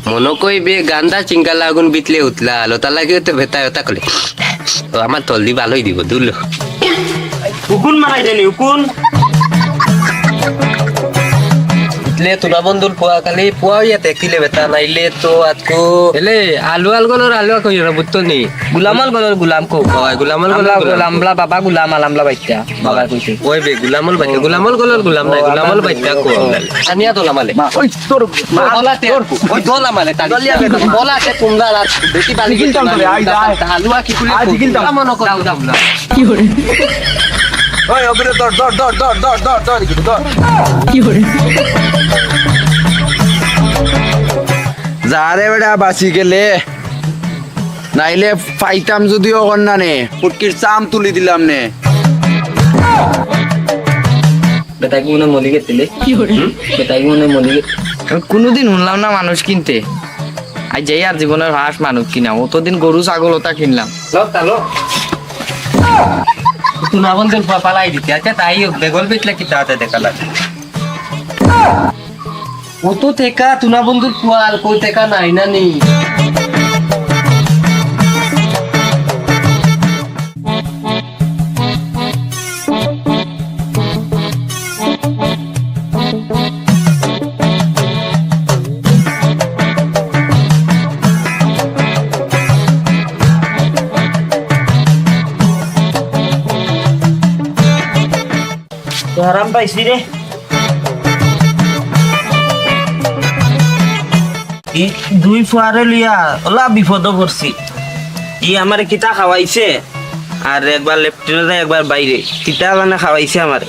মনে কইবে গান্দা চিঙ্গালা আগুন বিতলে উতলা আলো তা লাগে তো ভেতা ভেতা করে আমার তলদি ভালোই দিব দুলো উকুন মারাই দেনি উকুন ইতলে তুনা বন্ধুর পোয়া কালি পোয়া ইয়াতে কিলে বেতা নাইলে তো আতকো এলে আলু আলগলর আলু কই না বুঝতো নি গুলামাল গলর গুলাম কো ওই গুলামল আমলা গলর গুলামলা বাবা গুলাম আলামলা বাইটা বাবা কইছে ওই বে গুলামল বাইতা গুলামল গলর গুলাম নাই গুলামল বাইতা কো আনিয়া তোলা মালে ওই তোর বলাতে ওই দোলা মালে তালিয়া বলাতে তোমরা রাত বেশি বালি কিনতাম করে আই যায় হালুয়া কি কুলে আজ কিনতাম মনে করো দাও কি করে ওই ওপরে দর দর দর দর দর দর দর দর কি করে যারে বেটা বাঁচি গেলে নাইলে ফাইতাম যদিও কন্যা নে পুটকির চাম তুলি দিলাম নে বেটা কি মনে মলি গেছিলে কি করে বেটা কি মনে মলি কোনোদিন শুনলাম না মানুষ কিনতে আজ যাই আর জীবনের হাঁস মানুষ কিনা অতদিন গরু ছাগল ওটা কিনলাম লোক তালো তুনা বন্ধুর পালাই দিতে আচ্ছা তাই বেগল বেচলা কি তাতে দেখা লাগে ও তো তেকা তুনা বন্ধুর পোয়াল কই তেকা নাই না নি আরাম পাইছি রে দুই ফুয়ারে লিয়া ওলা বিপদ পড়ছি ই আমার কিতা খাওয়াইছে আর একবার লেফটিনে একবার বাইরে কিতা মানে খাওয়াইছে আমারে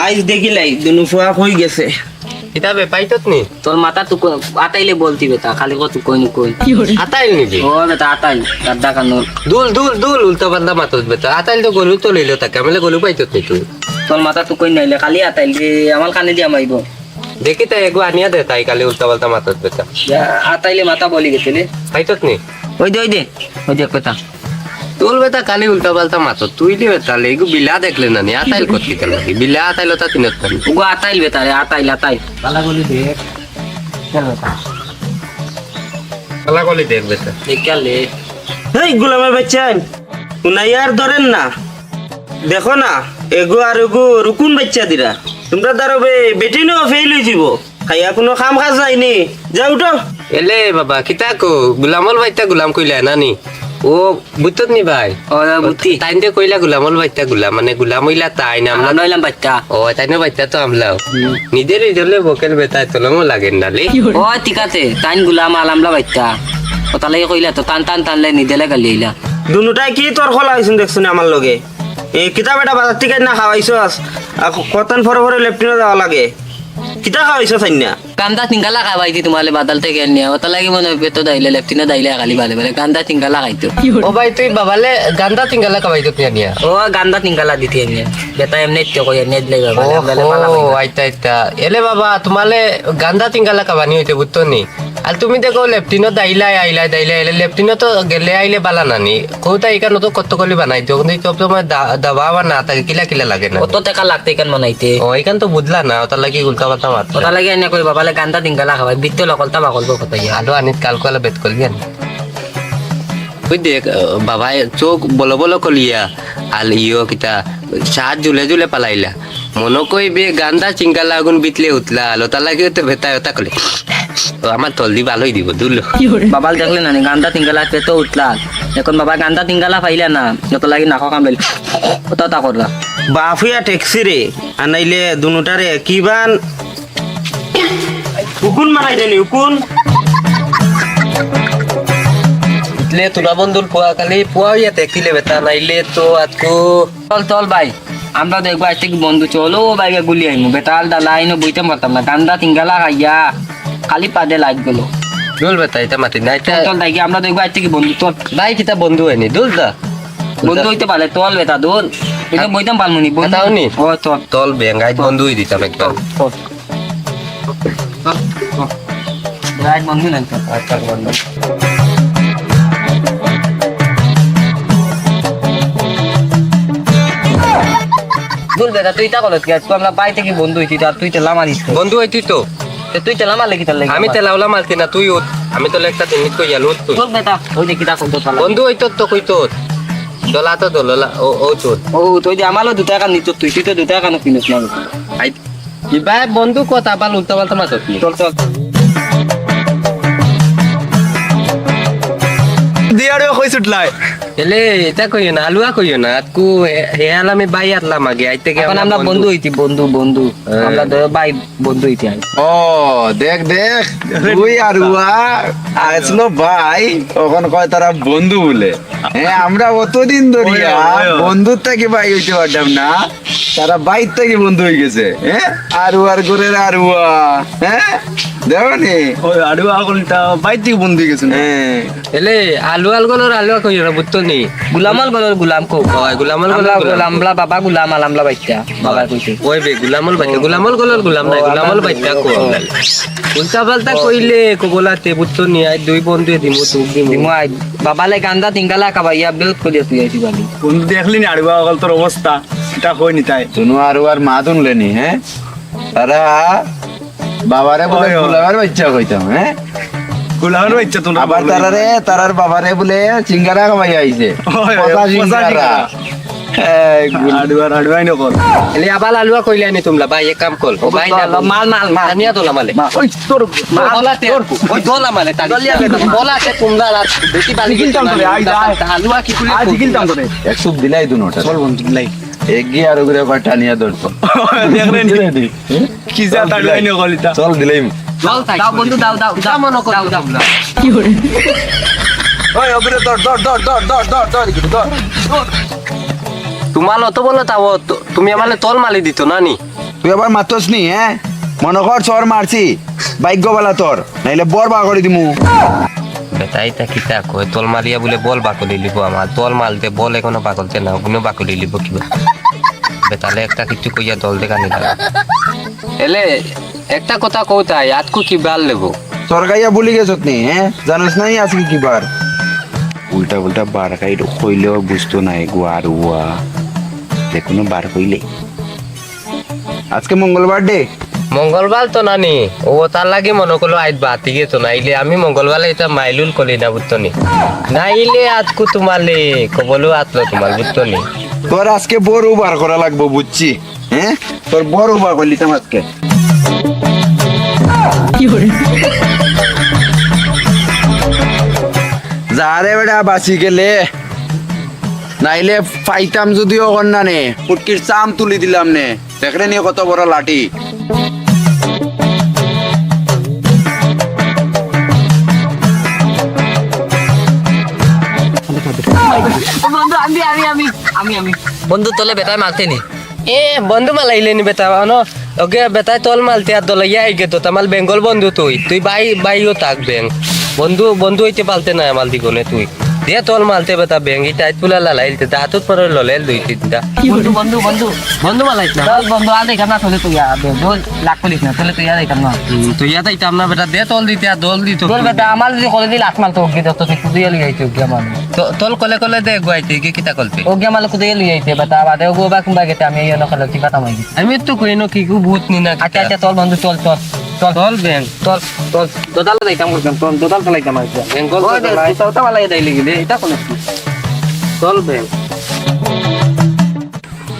আইজ দেখিলাই দুনু ফুয়া কই গেছে এটা বে পাইতত নি তোর মাথা তো আতাইলে বলতি বেটা খালি কত কই কই আতাইল নি ও বেটা আতাইল দাদা কানোর দুল দুল দুল উল্টা পাল্টা মাতত বেটা আতাইল তো গলু তো লইলো তাকে আমলে গলু পাইতত নি তুই তোর মাথা তো কই নাইলে খালি আতাইল যে আমার কানে দিয়া মাইব দেখি তাই এগো আনিয়া দে তাই কালি উল্টা পাল্টা মাতত বেটা আতাইলে মাথা বলি গেছিলে পাইতত নি ওই দে কথা তুল বেটা কালি উল্টা পাল্টা মাতত তুই লি বেটা এগো বিলা দেখলে না নি আতাইল কত কি লাগি বিলা আতাইল তা তিনত পানি ওগো আতাইল বেটা রে আতাইল পালা গলি দেখ পালা গলি দেখ বেটা দেখালে এই গোলামের বাচ্চান উনাইয়ার ধরেন না দেখো না এগো আর এগো রুকুন বাচ্চা দিরা তোমরা দাঁড়াবে বেটি নো ফেল হয়ে যাব খাইয়া কোনো কাম কাজ যায়নি যাও উঠো এলে বাবা কিতা কো গুলামল বাইতা গুলাম কইলা না নি ও বুতত নি ভাই ও বুতি তাইনতে কইলা গুলামল বাইতা গুলাম মানে গুলাম হইলা তাই না আমরা আমরা হইলাম বাচ্চা ও তাইনে বাইতা তো আমলাও নিজের ইজলে বকেল বেটা তোলমো লাগেন নালে ও ঠিক আছে তাইন গুলাম আলামলা বাচ্চা ও তালে কইলা তো টান টান টানলে নিদেলে গালি আইলা দুটাই কি তোর খোলা হয়েছেন দেখছো আমার লগে এই কিতাব এটা বাজার থেকে না খাওয়াইছ কতন ফরে ফরে লেফটিনে যাওয়া লাগে কিতা খাওয়াইছ সাইনা কান্দা তিঙ্গালা খাইছি তোমালে বাদাল থেকে নিয়ে ও তালে কি মনে পেতো দাইলে লেফটিনে দাইলে খালি ভালে ভালে কান্দা তিঙ্গালা খাইতো ও ভাই তুই বাবালে গান্দা তিঙ্গালা কাবাইতো নিয়া ও গান্দা তিঙ্গালা দিতে নিয়ে বেটা এমনি তো কই নেট লাগে ও আইতা আইতা এলে বাবা তোমালে গান্দা তিঙ্গালা কাবানি হইতে বুঝতো নি আর তুমি দেখো লেফটিনো দাইলাই আইলাই দাইলাই আইলে লেফটিনো তো গেলে আইলে বালা নানি কৌতা এখানে তো কত কলি বানাই দিও কিন্তু সব সময় দাবা বা না থাকে কিলা কিলা লাগে না কত টাকা লাগতে কেন বানাইতে ও এখান তো বুঝলা না ওটা লাগি উল্টা পাল্টা মাত ও তালে কি এনে কই বাবালে গান্দা তিঙ্গালা খাওয়াই বিত্তে লকলতা বাকলবো কথা ইয়া আলো আনিত কাল কলা বেত করবি আনি ওই দেখ বাবা চোখ বলো বলো কলিয়া আল ইয়ো কিতা সাত জুলে জুলে পালাইলা মনে কইবে গান্দা চিঙ্গালা আগুন বিতলে উতলা আলো তা লাগে তো ভেতা ভেতা করে আমার তলদি ভালোই দিব দুলো বাবাল দেখলে না গান্দা তিঙ্গালা পেতো উঠলা এখন বাবা গান্দা তিঙ্গালা পাইলা না যত লাগি নাকো কামবেল ওটা তা করলা বাফিয়া ট্যাক্সি রে আনাইলে দুটারে কিবান উকুন মারাই দেনি উকুন ইতলে তুনা বন্ধুর পোয়া কালি পোয়া ইয়াতে কিলে বেতা নাইলে তো আতকো চল চল ভাই আমরা দেখবো আজ থেকে বন্ধু চলো ও বাইকে গুলি আইমু বেতাল দা লাইনও বইতে পারতাম না গান্দা তিঙ্গালা খাইয়া খালি পাদে লাইট গেল দুল বেতা এটা মাতি না এটা চল দেখি আমরা দেখবো আজ থেকে বন্ধু তোর ভাই কিতা বন্ধু হয়নি দুল দা বন্ধু হইতে পারে তোল বেটা দোল এটা বইতাম পারমুনি বন্ধু এটাও নি? ও তোর তল বেঙ্গাই বন্ধু হই দিতাম একবার তোর রাইট বন্ধু নাই তোর আচ্ছা বন্ধু বল বেটা তুই তা কলত কি আজকে আমরা বাই থেকে বন্ধু হইছি আর তুই তেলা মারিস বন্ধু হইতি তো তুই তেলা মারলে কি তার লাগে আমি তেলাওলা মারতি না তুই উঠ আমি তো একটা জিনিস কই গেল তুই বল বেটা ওই দেখি তা কত তালা বন্ধু হইতো তো কইতো দলা তো দলা ও চোর ও তুই যে আমারও 2 টাকা নিত তুই তো 2 টাকা না কিনিস না আই ইবা বন্ধু কথা বাল উল্টা পাল্টা মারত চল চল দিয়ারে কই ছুটলাই এলে এটা কইও না আলুয়া কইও না আতকু হে আলামে বাই আতলাম আগে আইতে কে এখন আমরা বন্ধু হইছি বন্ধু আমরা বাই বন্ধু হইছি ও দেখ দেখ তুই আর উয়া আসলো ভাই তখন কয় তারা বন্ধু বলে হ্যাঁ আমরা অতদিন ধরিয়া বন্ধুর থেকে ভাই হইতে পারতাম না তারা বাইর থেকে বন্ধু হয়ে গেছে হ্যাঁ আর উয়ার ঘরের আর উয়া হ্যাঁ দেখো নি ওই আড়ুয়া কলটা বাইর থেকে বন্ধু হয়ে গেছে হ্যাঁ এলে আলুয়াল গলর আলুয়া কইও না বুঝতো নি গুলামাল গলর গুলাম কো হয় গুলামল আমরা গলর গুলামলা বাবা গুলাম আলামলা বাইটা বাবা কইছে ওই বে গুলামল বাইতে গুলামল গলর গুলাম নাই গুলামল বাইতা কো উল্টা পাল্টা কইলে কবলাতে বুঝতো নি আই দুই বন্ধু দিমু তুক দিমু দিমু আই বাবালে গান্দা তিনগালা কাবাইয়া বিল করিয়া তুই আইছি বালি বন্ধু দেখলি না আড়ুয়া কল তোর অবস্থা এটা কই নি তাই শুনো আর উয়ার মা তুনলেনি হ্যাঁ তারা বাবারে বলে ওই, ওই। গুলাবার বাচ্চা কইতাম হ্যাঁ গুলামের ইচ্ছা তোমরা আবার তারারে তারার বাবারে বলে চিঙ্গারা খাওয়াই আইছে ওই, ওই, পচা পচা চিঙ্গারা চিঙ্গারা। এই গুলা- আড়ুয়াই নকল এলে আবাল আলুয়া কইলে নি তোমরা ভাই এক কাম কর ও ভাই না মাল মাল মাল আনিয়া তোলা মালে ওই তোর বলাতে ওই দোলা মালে তালি বলাতে তোমরা রাত বেশি বালি কিনতাম তোরে, আই যা। আলুয়া কি করে আজ কিনতাম তোরে এক সুপ দিলাই দুনোটা চল বন্ধু লাই এক গিয়ে আর ওগুলো কয় টানিয়া ধরতো দেখলেন কি যা আড়ুয়াই নকল এটা চল দিলাই জল তাই দাও বন্ধু দাও দাও দাও মনে কর দাও দাও ওই ওগুলো ধর ধর ধর ধর ধর ধর ধর এদিকে ধর তোমার অত বলো তাও তুমি আমালে তল মালি দিত না নি তুই আবার মাতস নি হ্যাঁ মনে কর চর মারছি ভাগ্যবালা তোর নাইলে বর বা করে দিমু বেটাই তা কিতা কয় তল মারিয়া বলে বল বাকলি লিব আমার তল মালতে বল এখনো বাকলতে না কোনো বাকলি লিব কিবা বেতালে একটা কিছু কইয়া দল দেখা নিলাম এলে একটা কথা কৌতাই আজকু কি বাল লেবো তোর গাইয়া বলি গেছত নি হ্যাঁ জানোস নাই আজকে কি বার উল্টা উল্টা বার খাই কইলেও বুঝতো না এগুয়া আর উয়া দেখুন বার কইলে আজকে মঙ্গলবার ডে মঙ্গলবার তো নানি ও তার লাগে মনে করলো আইত বাতি গেতো নাইলে আমি মঙ্গলবার এটা মাইলুল কলি না বুঝতনি নাইলে আজকু তোমালে কবলো আতলো তোমার বুঝতনি তোর আজকে বড় বার করা লাগবো বুঝছি হ্যাঁ তোর বড় বার করলি তো আজকে যারে বেটা বাঁচি গেলে নাইলে পাইতাম যদিও কন্যা নে ফুটকির চাম তুলি দিলাম নে দেখলে নিয়ে কত বড় লাঠি বন্ধু আমি বন্ধু তোলে বেটায় মারতে নি এ বন্ধু মালাইলে নি বেটা ন ওকে বেটাই তল মালতে আর দলাইয়া আই গেতো তামাল বেঙ্গল বন্ধু তুই বাইও থাক বেং বন্ধু হইতে পালতে না আমাল দিগনে তুই দে তল মালতে বেটা বেং ইটা তুলা লালাইলতে দাঁতত পরে ললেল দুই তিনটা বন্ধু বন্ধু বন্ধু বন্ধু মালাইছ না বন্ধু আর দেখাম না তোলে তুই লাখ করিস না তোলে তুই আর দেখাম না তুই ইয়াতে ইতাম না বেটা দে তল দিতে আর দল দিত তোর বেটা আমার যদি করে দিল আসমাল তো ওকে তো তুই লিয়ে আইতে ওকে আমার তল কলে কলে দে গুয়াইতে কি কিতা কলতে ওকে আমার কুদে লিয়ে আইতে বেটা বাদে ওগো বা কুম্বা গেতে আমি এই নকল কি কথা মাই আমি তো কইনো কি গু ভূত নি না আচ্ছা আচ্ছা চল বন্ধু চল চল চল তল বেং চল চল দোদাল যাইতাম করতাম চল দোদাল চালাইতাম আর বেঙ্গল ওই দে তুই তো ভালাই দাইলি গেলে এটা কোন তল বেং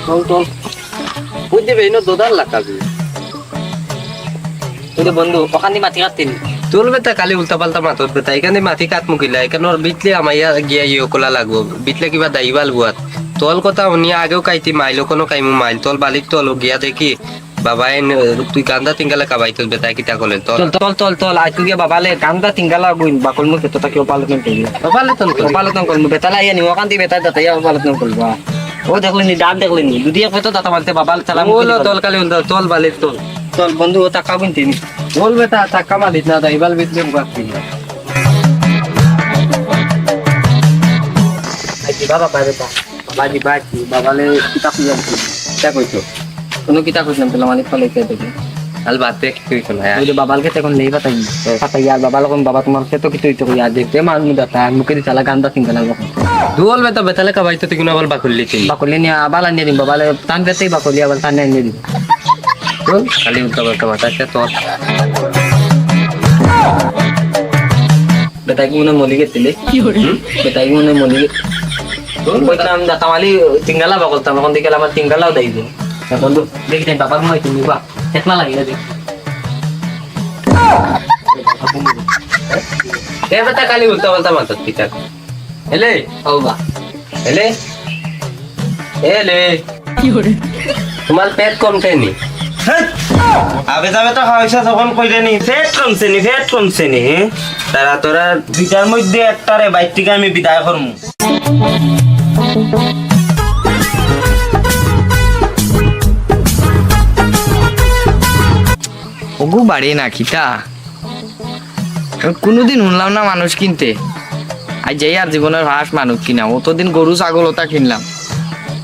চল চল বুঝতে বেইনো দোদাল লাগাবি তুই বন্ধু ওখান দিয়ে মাটি কাটতিনি তোর বেটা কালি উল্টা পাল্টা মাতত বেটা এখানে মাটি কাট মুকিলা এখানে বিটলে আমার গিয়া ইয়ে কলা লাগবো বিটলে কিবা দাইবাল বুয়াত তল কথা শুনি আগেও কাইতি মাইলো কোনো কাইমু মাইল তল বালিত তল গিয়া দেখি বাবাই তুই কান্দা তিনগালে কাবাই তোর বেটা কিতা কলে তল চল চল চল চল আজ তুই বাবালে কান্দা তিনগালা গুইন বাকল মুখ তো তাকে পালন করি বাবালে তল কল পালন করব বেতালা ইয়া নি ওখান দিয়ে বেতা দাতা ইয়া পালন করব ও দেখলেনি ডাক দেখলেনি দুদিয়া কইতো দাতা মারতে বাবাল চালাম বলো তল কালি উল্টা তল বালিত তল চল বন্ধু ও টাকা গুইন তিনি বল বেটা টাকা মালিত না দাইবাল বিটলে মুকাতি আইতি বাবা পাবে তা বাজি বাজি বাবালে কিতাব খুঁজে তা কইতো কোনো কিতাব খুঁজলাম তো মালিক পালে কে দেবে আল বাতে কি কই কোলা ওই যে বাবালকে তখন নেই পাতাই পাতাই আর বাবা লোক বাবা তোমার খেতো কিছু হইতো ইয়া দেখতে মানুষ দাতা মুখে দি চালা গান্দা চিন্তা লাগবে দুল বেতা বেতালে কা বাইতো তিগুনা বল বাকুল্লি তিন বাকলি নিয়ে আবার আনিয়ে দিন বাবালে টান পেতেই বাকলি আবার টান আনিয়ে দিন খালি উল্টা পাল্টা বাতাসে তোর বেটাই মনে মলি গেছিলে বেটাই মনে মলি কইতাম দাতামালি তিঙ্গালা বাকলতাম এখন দেখে আমার তিঙ্গালাও দেই দিন বন্ধু দেখি তাই বাবার মনে তুমি বা চেতনা লাগে না দেখি এ বেতা খালি উল্টা পাল্টা মাতত পিতা এলে ও বা এলে এলে তোমার পেট কমছে নি আবে যাবে তো খাওয়াইছা তখন কইলে নি ফেট কমছে নি তারা তোরা দুইটার মধ্যে একটারে বাইর থেকে আমি বিদায় করমু ওগু বাড়ি না খিতা কোনোদিন শুনলাম না মানুষ কিনতে আজ যাই আর জীবনের ফার্স্ট মানুষ কিনা অতদিন গরু ছাগল ওটা কিনলাম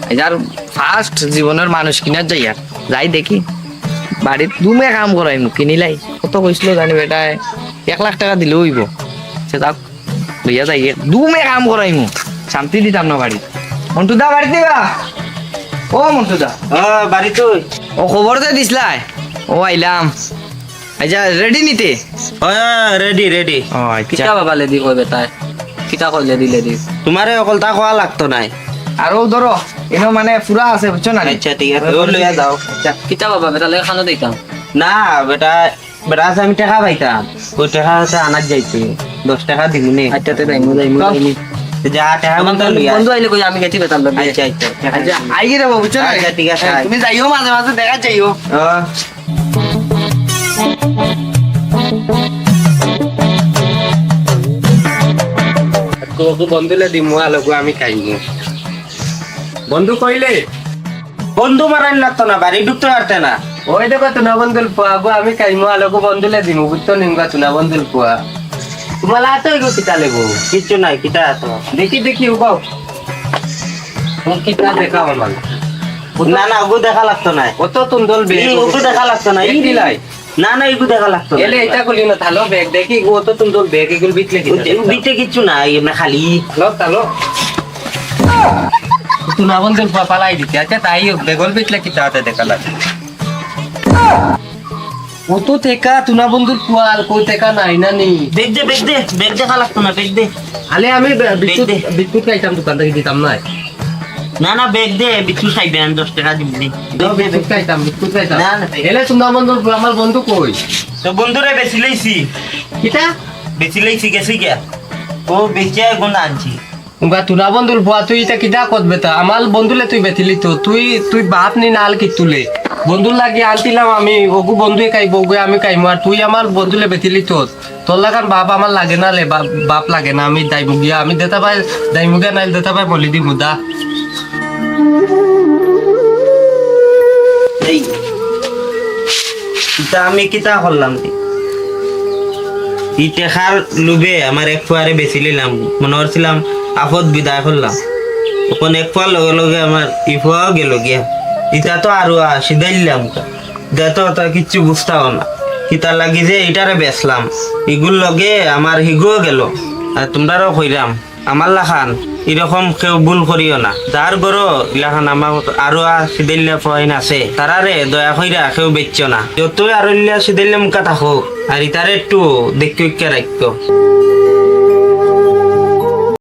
আজ আর ফার্স্ট জীবনের মানুষ কিনার যাই আর যাই দেখি বাড়ির দুমে কাম করাই মু কিনিলাই কত কইছিল জানি বেটায় 1,00,000 টাকা দিলেও হইব সেটা লইয়া যাই দুমে কাম করাই মু শান্তি দিতাম না বাড়ি মন্টু দা বাড়িতে গা ও মন্টু দা বাড়ি তুই ও খবর তো দিসলাই ও আইলাম আচ্ছা রেডি নিতে রেডি ও আচ্ছা কিতা বাবালে দি কই বেটায় কিতা করলে দিলে দি তোমারে অকল তা খোয়া লাগতো নাই আরো ধরো এনো মানে পুরা আছে বুঝছো না আচ্ছা ঠিক আছে ও লইয়া যাও কিতা বাবা বেটালে খানা দিতাম না বেটা আছে আমি টাকা পাইতাম ওই টাকা আছে আনার যাইতে 10 টাকা দিব নে আচ্ছাতে যাইমু যাইমু যাইনি যা টাকা আমার বন্ধ লইয়া বন্ধু আইলে কই আমি গেছি বেতাল লগে আচ্ছা আচ্ছা আই গিয়ে যাবো বুঝছো না আচ্ছা, ঠিক আছে, আয়। তুমি যাইও মাঝে মাঝে দেখা যাইও কোকু বন্ধুলে দি মুয়া লগু আমি খাইমু বন্ধু কইলে বন্ধু মারান লাগতো না বাড়ি ঢুকতে পারতে না ওই দেখো তুনা বন্ধুল পোয়াগো আমি খাইমু আলোগো বন্ধুলে দিমু বুঝতো নিমগা তুনা বন্ধুল পোয়া তোমালা তো এগো কিতা লেবো কিচ্ছু নাই কিটা তো দেখি দেখি উবাও তুমি কিতা দেখা আমার না ওগু দেখা লাগতো না অত তুন্দল বে ওগু দেখা লাগতো না এই দিলাই না এগু দেখা লাগতো না এলে এটা কলি না থালো ব্যাগ দেখি অত তুন্দল ব্যাগ এগুল বিটলে কি বিতে কিচ্ছু নাই এমনি খালি লো তালো তুনা বন্ধুল পোয়া পালাই দিতে আচ্ছা তাই বেগল বিটলে কিতা হতে দেখা লাগে অত টেকা তুনা বন্ধুর পোয়াল কই টেকা নাই না নি বেগ দেখা লাগতো না বেগ দে আলে আমি বিস্কুট দে। বিস্কুট খাইতাম দোকান থেকে দিতাম না না বেগ দে বিচ্ছু খাইবে আমি 10 টাকা দিবি বিস্কুট খাইতাম না, না। এলে তুনা বন্ধুর পোয়া আমার বন্ধু কই তো বন্ধুরে বেশি লইছি কিতা বেশি লইছি গেছি গিয়া ও বেচিয়া গুণ আনছি উঙ্গা তুনা বন্ধুর পোয়া তুই এটা কিতা করবে তা আমার বন্ধুলে তুই বেতিলি তো তুই বাপ নি নাল কি তুলে বন্ধুর লাগি আনতিলাম আমি ওগু বন্ধুই খাইব ওগু আমি খাইমু আর তুই আমার বন্ধুলে বেতিলি তো তোর লাগান বাপ আমার লাগে না লে বাপ লাগে না আমি দাইমুগিয়া আমি দেতা ভাই দাইমুগিয়া নাইল দেতা ভাই বলি দি মুদা এই ইটা আমি কিতা করলাম ই টেকার লুবে আমার এক ফুয়ারে বেশি নিলাম মনে করছিলাম আপদ বিদায় করলাম তখন এক ফুয়ার লগে লগে আমার ই ফুয়াও গেল গিয়া ইটা তো আরো সিধাইলাম এটা তো কিচ্ছু বুঝতাও না কিতা লাগি যে এটারে বেচলাম ইগুর লগে আমার হিগুও গেল আর তোমরাও কইরাম আমার লাখান এরকম কেউ ভুল করিও না যার গরো ইলাখান আমার আরো সিদেলিয়া পয়েন আছে তারারে দয়া কইরা কেউ বেচছো না যতই আরো সিদেলিয়া মুখা থাকুক আর ইতারে একটু দেখতে রাখতো